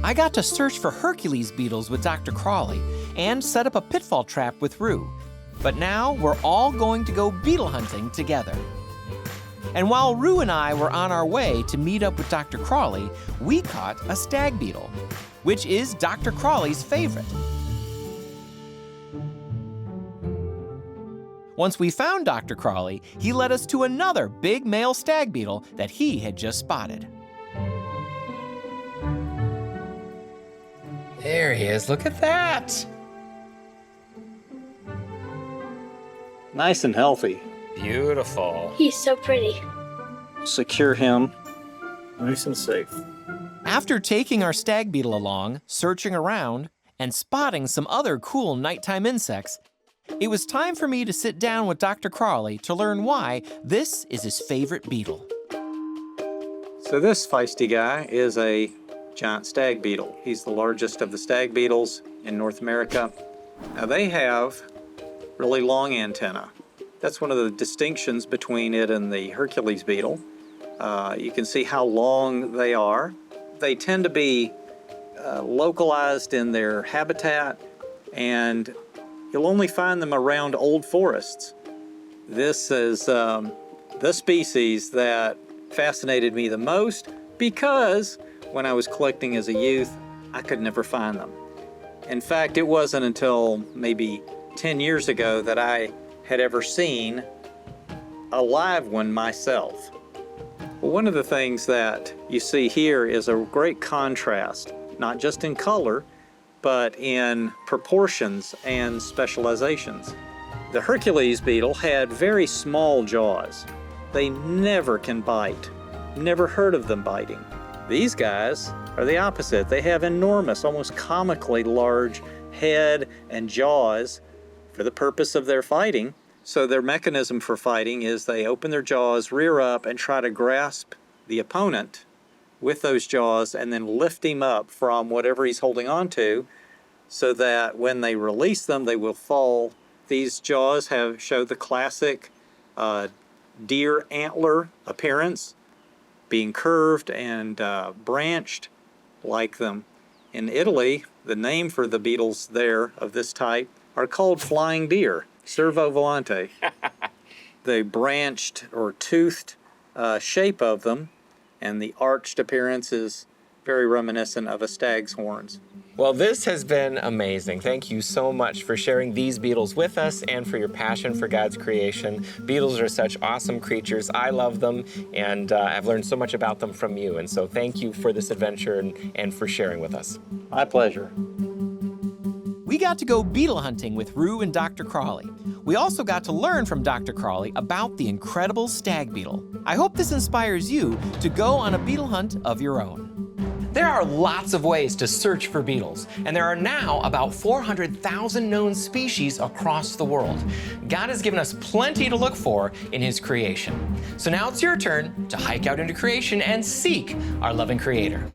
I got to search for Hercules beetles with Dr. Crawley and set up a pitfall trap with Rue. But now we're all going to go beetle hunting together. And while Rue and I were on our way to meet up with Dr. Crawley, we caught a stag beetle, which is Dr. Crawley's favorite. Once we found Dr. Crawley, he led us to another big male stag beetle that he had just spotted. There he is, look at that. Nice and healthy. Beautiful. He's so pretty. Secure him. Nice and safe. After taking our stag beetle along, searching around, and spotting some other cool nighttime insects, it was time for me to sit down with Dr. Crawley to learn why this is his favorite beetle. So this feisty guy is a giant stag beetle. He's the largest of the stag beetles in North America. Now they have really long antennae. That's one of the distinctions between it and the Hercules beetle. You can see how long they are. They tend to be localized in their habitat, and you'll only find them around old forests. This is the species that fascinated me the most because when I was collecting as a youth, I could never find them. In fact, it wasn't until maybe 10 years ago that I had ever seen a live one myself. Well, one of the things that you see here is a great contrast, not just in color, but in proportions and specializations. The Hercules beetle had very small jaws. They never can bite. Never heard of them biting. These guys are the opposite. They have enormous, almost comically large head and jaws for the purpose of their fighting. So their mechanism for fighting is they open their jaws, rear up, and try to grasp the opponent with those jaws and then lift him up from whatever he's holding on to so that when they release them, they will fall. These jaws show the classic deer antler appearance, being curved and branched like them. In Italy, the name for the beetles there of this type are called flying deer, cervo volante. The branched or toothed shape of them and the arched appearance is very reminiscent of a stag's horns. Well, this has been amazing. Thank you so much for sharing these beetles with us and for your passion for God's creation. Beetles are such awesome creatures. I love them, and I've learned so much about them from you. And so thank you for this adventure and for sharing with us. My pleasure. We got to go beetle hunting with Rue and Dr. Crawley. We also got to learn from Dr. Crawley about the incredible stag beetle. I hope this inspires you to go on a beetle hunt of your own. There are lots of ways to search for beetles, and there are now about 400,000 known species across the world. God has given us plenty to look for in His creation. So now it's your turn to hike out into creation and seek our loving Creator.